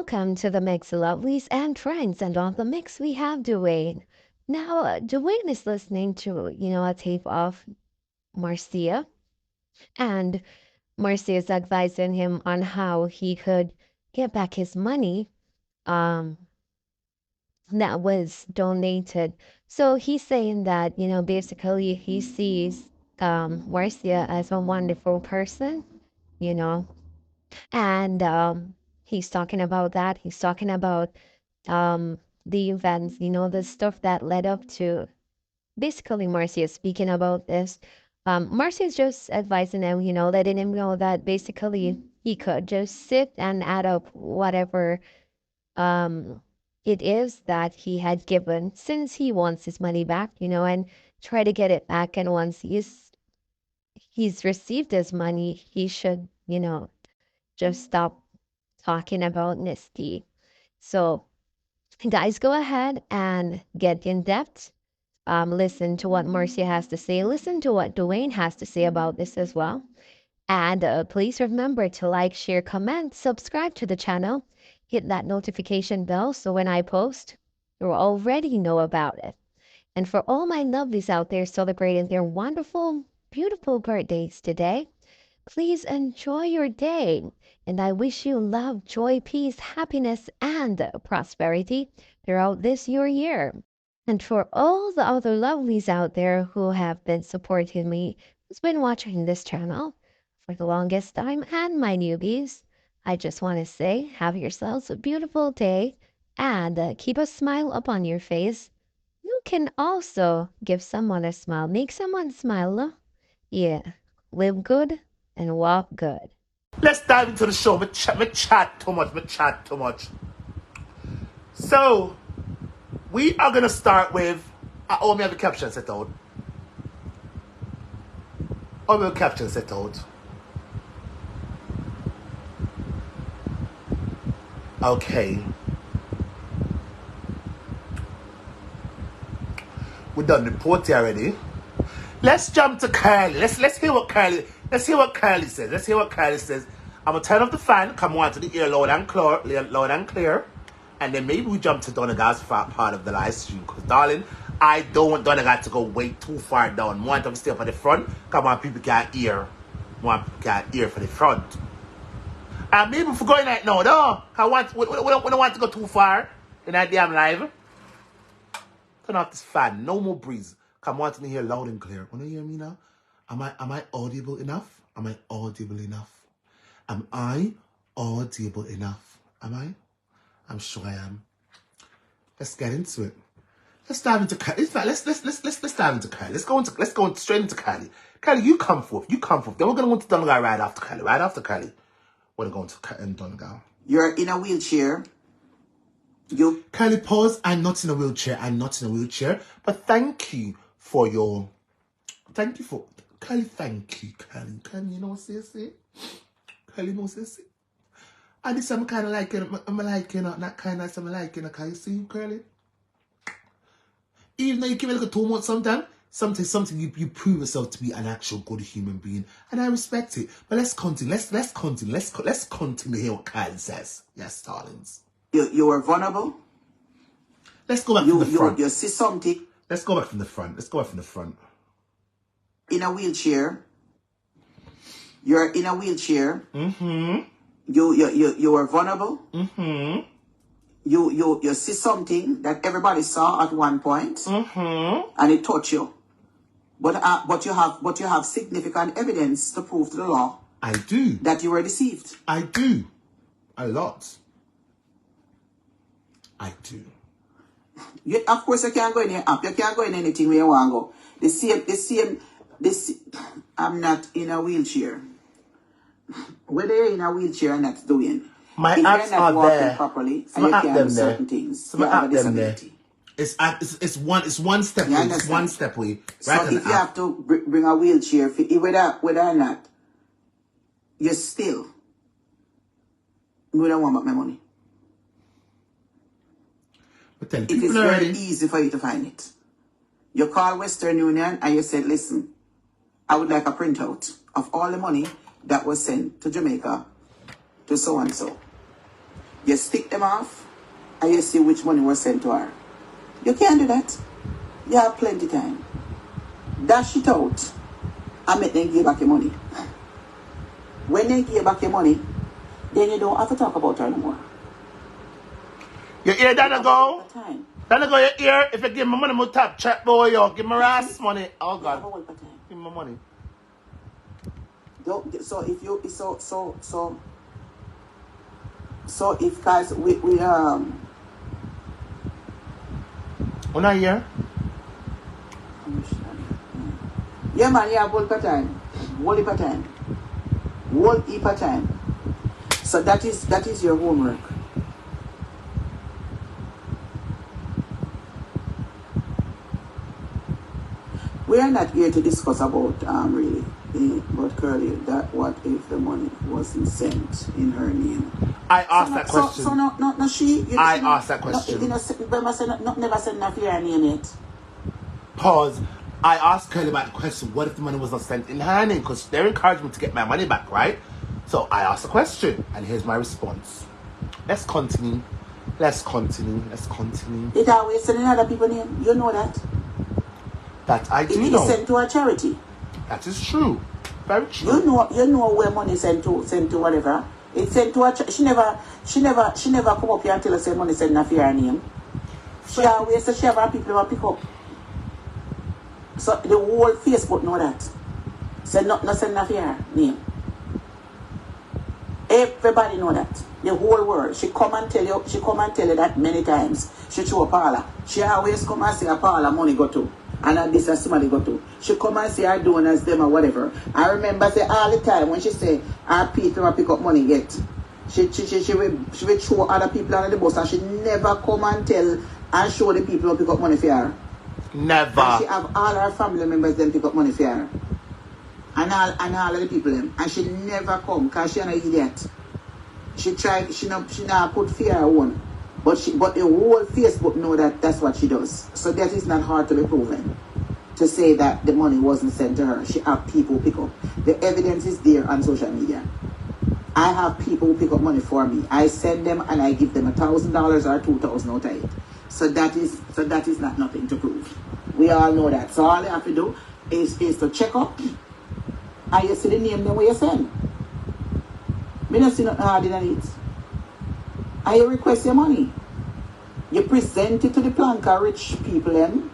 welcome to the Mix Lovelies and Friends. And on the mix, we have Dwayne. Now, Dwayne is listening to, a tape of Marcia, and Marcia is advising him on how he could get back his money um, that was donated. So he's saying that, basically he sees Marcia as a wonderful person, you know, and he's talking about that. He's talking about the events, the stuff that led up to basically Marcia speaking about this. Marcia's just advising him, letting him know that basically he could just sit and add up whatever um, it is that he had given since he wants his money back, and try to get it back. And once he's received his money, he should, just stop talking about Nisty. So, guys, go ahead and get in depth. Listen to what Marcia has to say. Listen to what Dwayne has to say about this as well. And please remember to like, share, comment, subscribe to the channel, hit that notification bell so when I post, you'll already know about it. And for all my lovelies out there celebrating their wonderful, beautiful birthdays today, please enjoy your day. And I wish you love, joy, peace, happiness, and prosperity throughout this your year. And for all the other lovelies out there who have been supporting me, who's been watching this channel for the longest time, and my newbies, I just want to say, have yourselves a beautiful day and keep a smile upon your face. You can also give someone a smile, make someone smile. Yeah, live good and walk good. Let's dive into the show. Me chat too much. So, we are going to start with... oh, me have the caption set out. Okay. We done the report already. Let's jump to Kylie. Let's hear what Kylie says. I'm gonna turn off the fan, come on to the ear loud and clear. And then maybe we jump to Donegal's part of the live stream. Because, darling, I don't want Donegal to go way too far down. I want them to stay up at the front. Come on, people can't hear. For the front. And maybe if we're going right now, though, we don't want to go too far in that damn live. Turn off this fan. No more breeze. Come on to me here loud and clear. Want to hear me now? Am I audible enough? Am I audible enough? Am I? I'm sure I am. Let's get into it. Let's dive into Kylie. In fact, let's dive into Kylie. Let's go straight into Kylie. Kylie, you come forth. Then we're gonna go to Donegal right after Kylie. We're going to Donegal. You're in a wheelchair. Kylie, pause. I'm not in a wheelchair. But thank you for Kylie. Thank you, Kylie. Kylie, you know what I say? Kylie, you know what I say? And this I'm kind of liking, not kind of, I'm liking, can you see you, Curly? Even though you give it like a 2 months something you prove yourself to be an actual good human being, and I respect it. But let's continue. Let's continue to hear what Kylie says. Yes, darlings. You are vulnerable. Let's go back from the front. You see something. Let's go back from the front. In a wheelchair. You're in a wheelchair. Mm-hmm. You are vulnerable. Mm-hmm. You see something that everybody saw at one point. Mm-hmm. And it touched you. But you have significant evidence to prove to the law. I do. That you were deceived. I do. A lot. I do. Of course, you can't go in your app. You can't go in anything where you want to go. I'm not in a wheelchair. Whether you're in a wheelchair or not doing, my if apps you're not are walking there. properly, So and you my can't do certain things, you have a disability. It's one step away. It's one step away. So if you have to bring a wheelchair, whether or not, you still, we don't want my money. But then it is very easy for you to find it. You call Western Union and you said, listen, I would like a printout of all the money that was sent to Jamaica to so-and-so. You stick them off, and you see which money was sent to her. You can't do that. You have plenty time. Dash it out and make them give back your money. When they give back your money, then you don't have to talk about her no more. You hear that go? That go, you hear? If you give me money, my top chat boy, yo, give me ass money. Oh God, give me my money. Don't, so if you so if guys we Una here? yeah man, yeah, whole per time. Whole per time. Whole per time. So that is your homework. We are not here to discuss about really but Curly, that what if the money wasn't sent in her name? I asked that question. So no she. I asked that question. Never send her her name yet. Pause. I asked Curly about the question, what if the money was not sent in her name? Because they're encouraging me to get my money back, right? So I asked the question, and here's my response. Let's continue. It always sent in other people's name. You know that? That I do know. It is sent to a charity. That is true. Very true. You know where money is sent to whatever. It's sent to a she never come up here and tell us money sent in her name. She always says she have her people who pick up. So the whole Facebook know that. Send not send her name. Everybody know that. The whole world. She come and tell you that many times. She show Paula. She always come and say Paula money go to. And this is somebody go to. She come and say her donors them or whatever. I remember say all the time when she say our people will pick up money yet. She will show other people on the bus and she never come and tell and show the people who pick up money for her. Never. And she have all her family members them pick up money for her. And all of the people them. And she never come because she an idiot. She tried, she not put fear her own. But the whole Facebook know that that's what she does. So that is not hard to be proven. To say that the money wasn't sent to her. She have people pick up. The evidence is there on social media. I have people who pick up money for me. I send them and I give them $1,000 or $2,000 out of it. So that is not nothing to prove. We all know that. So all you have to do is to check up and you see the name then where you send. Me not see nothing hard in it. And you request your money. You present it to the planker rich people them.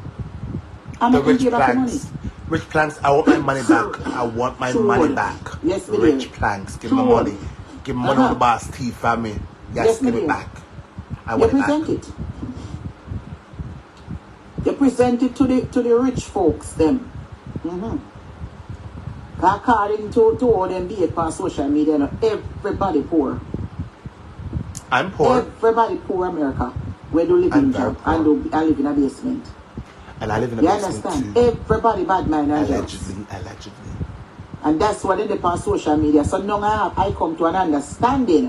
And the they rich give back your money. planks. Rich planks, I want my money back. I want my money back. Yes, we Rich do. planks, give me money. Give me money on the boss teeth for me. Yes, give it back. I want it back. You present it to the rich folks them. According to all them be it on social media, everybody poor. I'm poor. Everybody poor America. Where do live in job and live in a basement. And I live in a you basement understand? too. Everybody bad mind and Allegedly. And that's what they do on social media. So now I come to an understanding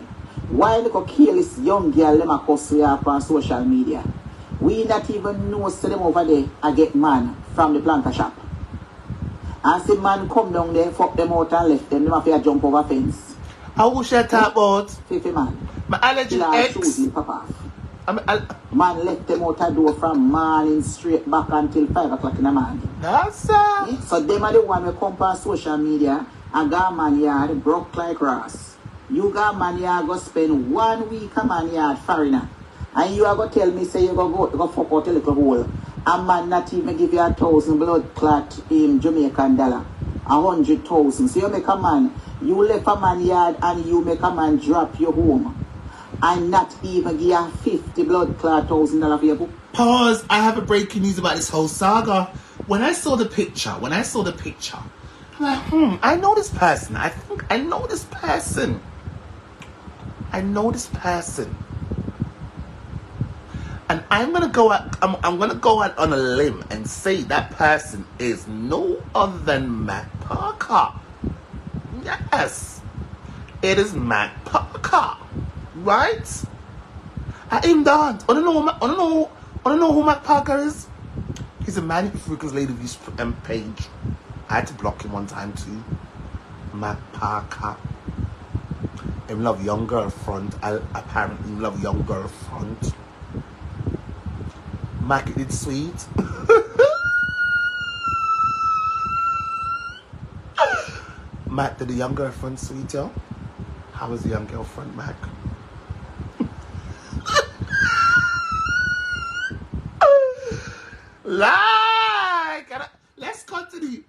why they go kill this young girl them across on social media. We not even know see them over there and get man from the planter shop. And see man come down there, fuck them out and left them have to jump over fence. How wish I talk about? Fifi man. My alleged ex. Man left them out the door from morning straight back until 5 o'clock in the morning. That's So them are the one who come on social media and go man yard broke like grass. You go man yard go spend 1 week a man yard foreigner. And you are going to tell me say you go fuck out a little hole. A man not even give you 1,000 blood clot in Jamaican dollar. 100,000. So you make a man, you left a man yard and you make a man drop your home. And not even give you 50 blood clot $1,000 for your book. Pause. I have a breaking news about this whole saga. When I saw the picture, I'm like, I know this person. I think I know this person. And I'm gonna go out. I'm gonna go out on a limb and say that person is no other than Matt Parker. Yes, it is Matt Parker, right? I am don't. I don't know who Matt Parker is. He's a man who freaking lady views page. I had to block him one time too. Matt Parker. Him love young girl front. Apparently him love young girl front. Mac it sweet. Mac did the young girl front sweet, yo? How was the young girl front, Mac? Let's continue.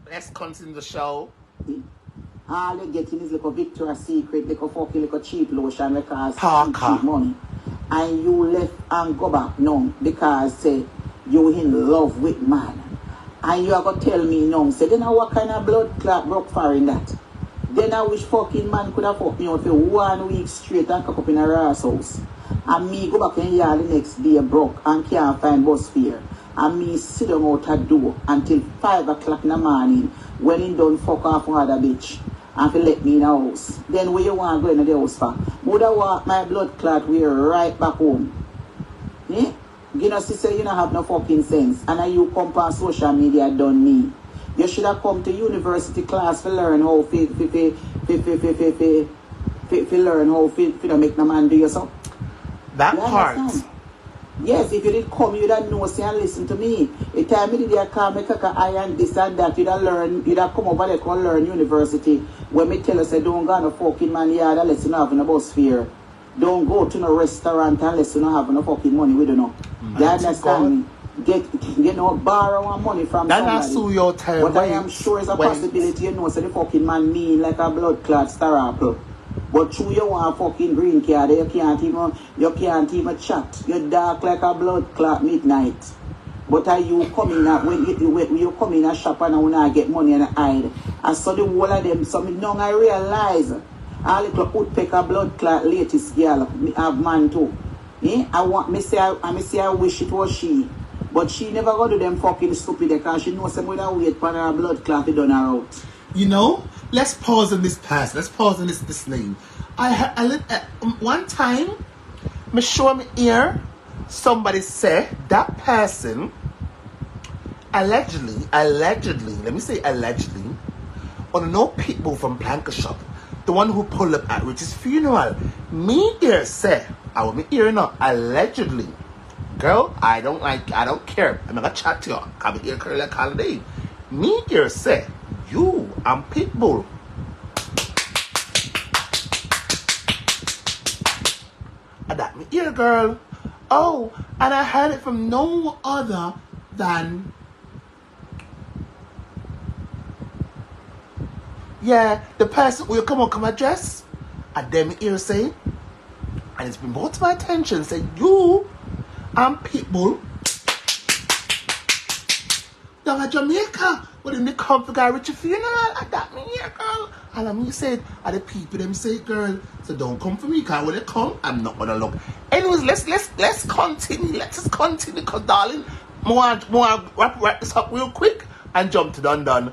Let's continue the show. All they getting is like a Victoria's Secret, like a fucking like a cheap lotion because cheap money. And you left and go back now because say you in love with man. And you are going to tell me now, say then what kind of blood clot broke for in that? Then I wish fucking man could have fucked me out for 1 week straight and cock up in a Ross house. And me go back in yard the next day broke and can't find bus fare. And me sit down out a door until 5 o'clock in the morning when he done fuck off one other bitch. And to let me in the house. Then where you want to go in the house for? Would I want my blood clot wear right back home? Eh? You know, sister, you don't have no fucking sense. And you come on social media done me. You should have come to university class to learn how to learn how to make the man do yourself. That part. Yes, if you did come, you'd have know, say, and listen to me. The time you did call me kaka iron this and that, you'd have learn, you'd have come over there and learn university. When me tell us, say, don't go no fucking man yard unless you don't have no bus fare. Don't go to no restaurant unless you don't have no fucking money, we don't know. You understand me? Get no borrow money from somebody. Your time. But I am sure it's a possibility, you know, so the fucking man mean like a blood clot star apple. But through you want a fucking green card, you can't even chat. You're dark like a blood clot midnight. But are you coming out when you come in a shop and you not get money and hide? I saw the whole of them, so I realize all little woodpecker blood clot latest girl, me have man too. Eh? I wish it was she. But she never go to them fucking stupid because she knows some way that wait for her blood clot to done her out. You know, let's pause on this past. Let's pause on this name. One time, me show me ear, somebody say that person allegedly, let me say allegedly, on no pitbull from Planker Shop, the one who pulled up at Rich's funeral. Me ear say, I will me ear not allegedly. Girl, I don't care. I'm not gonna chat to you. I'll be ear curly like holiday. Me ear say, you, I'm pitbull. And that me ear, girl. Oh, and I heard it from no other than, yeah, the person will come address. And then me ear say, and it's been brought to my attention, say, you, I'm pitbull. Down at Jamaica, but in the come for Guy Richard funeral, I got me here, girl. And I mean, said, and the people them say, girl, so don't come for me, because when they come, I'm not gonna look. Anyways, let's continue. Let's just continue, because darling, more wrap this up real quick and jump to Dundon.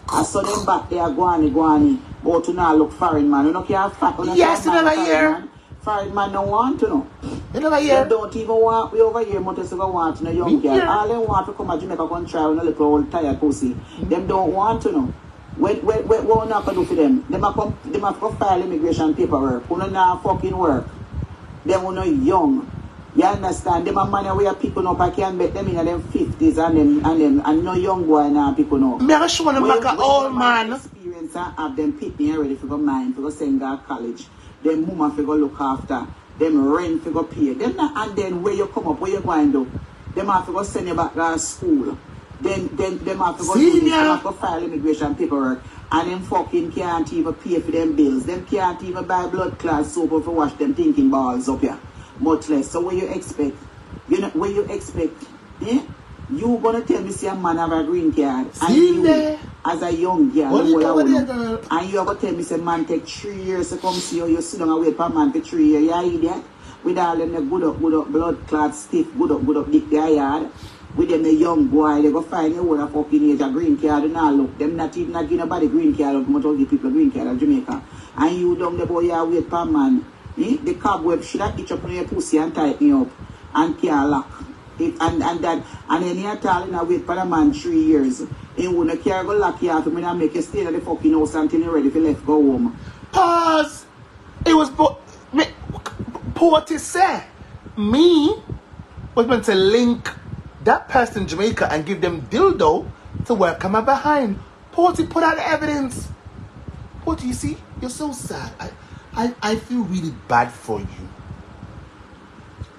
I saw them back there, guani, but to now look foreign man. You know, can't fat. Yes, you never hear. Foreign man don't want to know. You never hear. They don't even want, we over here, Montes even want to know young girl. All they want to come to Jamaica and try with a little old tired pussy. Them don't want to know. What not going to do for them? Them have to file immigration paperwork. Who don't know fucking work. Them who not young. You understand? Them a man where people up, I can bet them in them 50s and no young boy now people know. Me I show them like an old man. Experience and have them pick me ready for go mine, for go send to college. Them woman for go look after. Them rent for go pay. Them not, and then where you come up, where you going to do? Them have to go send you back to school. Then them have to go do this, them have to file immigration paperwork. And them fucking can't even pay for them bills. Them can't even buy blood clot soap for wash them thinking balls up here. Much less. So what you expect? You know what you expect? Eh? You gonna tell me see a man have a green card and you as a young girl, and you are gonna tell me say man take 3 years to come see you, you sit down and wait for man for 3 years, you idiot? With all them the good up blood clot stiff, good up dick their yard. With them the young boy, they go find you with a fucking age a green card and all look. Them not even not give nobody green card, but all the people green card in Jamaica. And you down the boy you wait for man. Eh? The cobweb should have itch up on your pussy and tighten you up and can't lock. And then you tell you wait for a man 3 years. He wouldn't care go lock you out and make you stay at the fucking house until you're ready for left go home. Pause. It was Porty said me was meant to link that person in Jamaica and give them dildo to work on my behind. Porty put out the evidence. Porty, you see, you're so sad. I feel really bad for you.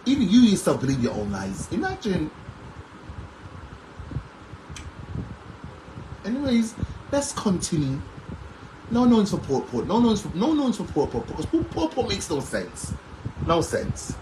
Even you yourself believe your own lies. Imagine. Anyways, let's continue. No knowns for Port. No knowns for Port because Port makes no sense. No sense.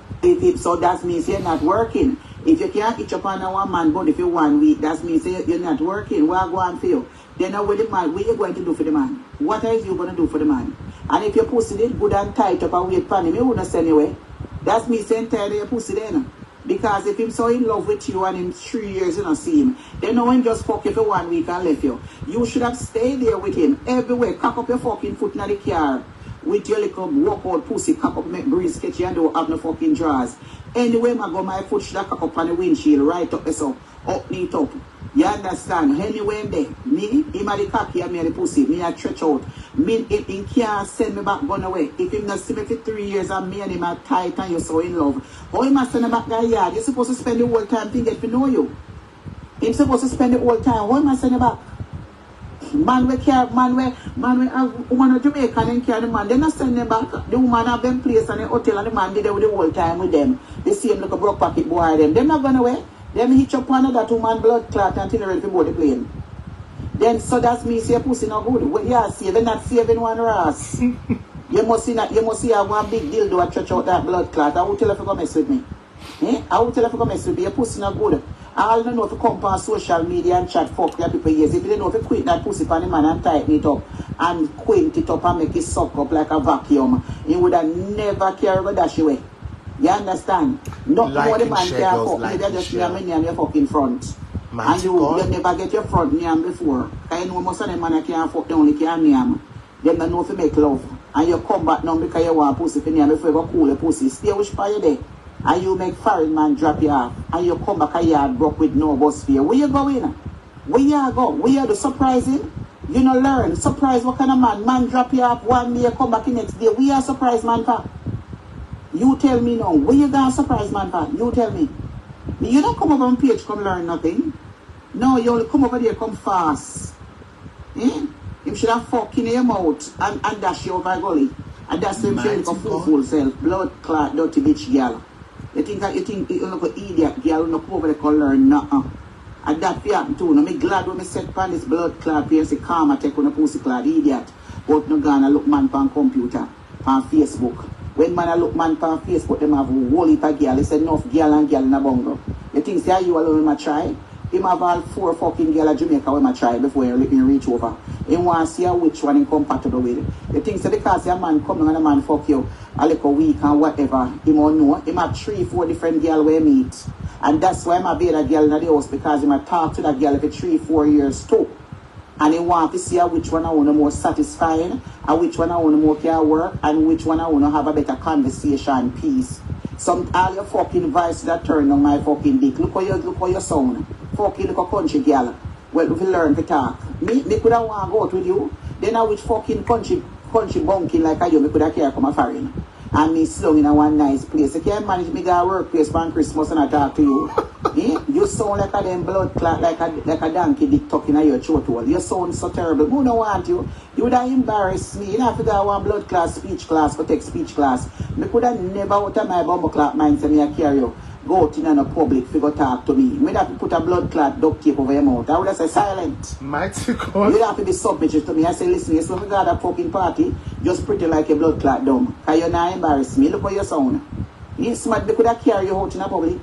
So that means you're not working. If you can't itch up on a one man body for 1 week, that means you're not working. What go on for you? Then now with the man, what are you going to do for the man? What are you going to do for the man? And if your pussy did good and tight up and wait for him, you wouldn't send away. That means you're tired of your pussy then. Because if him so in love with you and in 3 years you don't see him, then no one just fuck you for 1 week and left you. You should have stayed there with him everywhere. Cock up your fucking foot in the car with your little walk-out pussy. Cock up, make breeze sketchy and don't have no fucking drawers. Anyway, my foot should have cock up on the windshield, right up so up, neat up. You understand? Anyway, there, me, him a the cocky and me a the pussy, me a stretch out. Me, he can't send me back gun away. If him not see me for 3 years and me and him are tight and you're so in love, how him a send me back that yard? You're supposed to spend the whole time to get to know you. Him supposed to spend the whole time. How him a send you back? Man we care, man we have woman of Jamaica and care the man. They not send them back. The woman have them place and the hotel and the man did there with the whole time with them. The same like a broke pocket boy them. Them not gone away. Them hitch up on that woman blood clot until they're ready to board the plane. Then so that's me say pussy not good. Well, yeah, saving not saving one ass. You must see have one big dildo and stretch out that blood clot. I will tell you if you go mess with me. I will tell you if you go mess with me. Your pussy not good. I don't know if you come on social media and chat fuck your people years. If you don't know if you quit that pussy for the man and tighten it up and quint it up and make it suck up like a vacuum, you would have never care about that way. You understand? Not more the man can fuck. Maybe just me and your fucking front. And you never get your front name before. I know most of the man can't fuck, they only can name. They don't know if you make love. And you come back now because you want pussy for name before you go cool your pussy. Stay which part you there. And you make foreign man drop you off. And you come back a yard broke with no bus fare. Where you going? Where you go? Where you do surprising? You know learn. Surprise what kind of man? Man drop you off 1 day, come back the next day. We are surprise man for. You tell me now. Where you going surprise man for? You tell me. You don't come over on page come learn nothing. No, you only come over there come fast. You should have fucking your mouth and dash you over a gully. And that's him saying like a fool self. Blood clot dirty bitch girl. You think you look an idiot girl, you look over there can learn nothing. And that be happen too. I'm glad when I set upon this blood clot here, say karma take on a pussy clot idiot. But no gonna look man on computer, on Facebook. When man a look man on Facebook, them have a whole heap of girl. They say enough girl and girl in a bungo. You think say you alone in my try? Him have all 4 fucking girl at Jamaica when I try before you reach over. He want to see which one is compatible with. You think so because a man come and a man fuck you a little week and whatever, he won't know. He have 3-4 different girls we meet. And that's why I'm a better girl in the house because he might talk to that girl for 3-4 years too. And he want to see which one I want more satisfying, and which one I want more can work, and which one I want to have a better conversation, peace. Some all your fucking vice that turn on my fucking dick. Look how you sound. Fucking look a country girl. Well, if you learn to talk. Me could have want to go out with you. Then I which fucking country bunking like I do, me could have care come a foreign. And me slung in a one nice place. You can't manage me go workplace for Christmas and I talk to you. You sound like a damn blood clot, like a donkey dick tucking in your throat hole. You sound so terrible. Who don't want you? You would have embarrassed me. You know, if you got one blood class, speech class, but take speech class. Me could have never out of my bumble clot mind say me I carry you. Go out in the public, figure talk to me. Me have to put a blood clot duct tape over your mouth. I would have said silent. Mighty God. You have to be submissive to me. I say, listen, you so we got a fucking party, just pretty like a blood clot dumb. Because you're not embarrass me. Look how you sound. You smart, they could have carry you out in the public.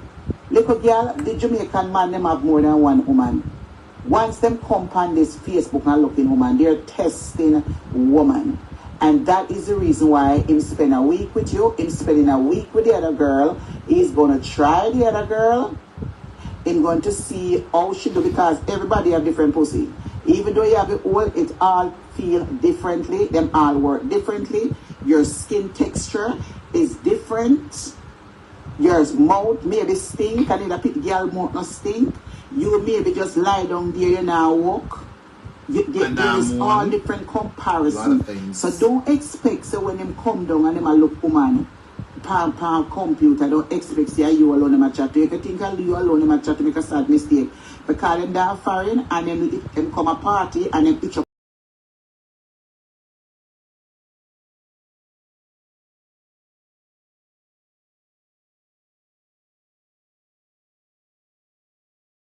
Little girl, the Jamaican man, them have more than one woman. Once them come on this Facebook and looking woman, they're testing woman. And that is the reason why him spend a week with you, him spending a week with the other girl. He's going to try the other girl. He's going to see how she do because everybody have different pussy. Even though you have it all, it all feel differently. Them all work differently. Your skin texture is different. Your mouth maybe stink and the girl mouth not stink. You maybe just lie down there and now walk. There is all different comparisons. So don't expect, so when them come down and them a look woman, pan computer, don't expect say you alone them a chat to you. If you think you alone them a chat to make a sad mistake. Because them are foreign and them come a party and them pitch up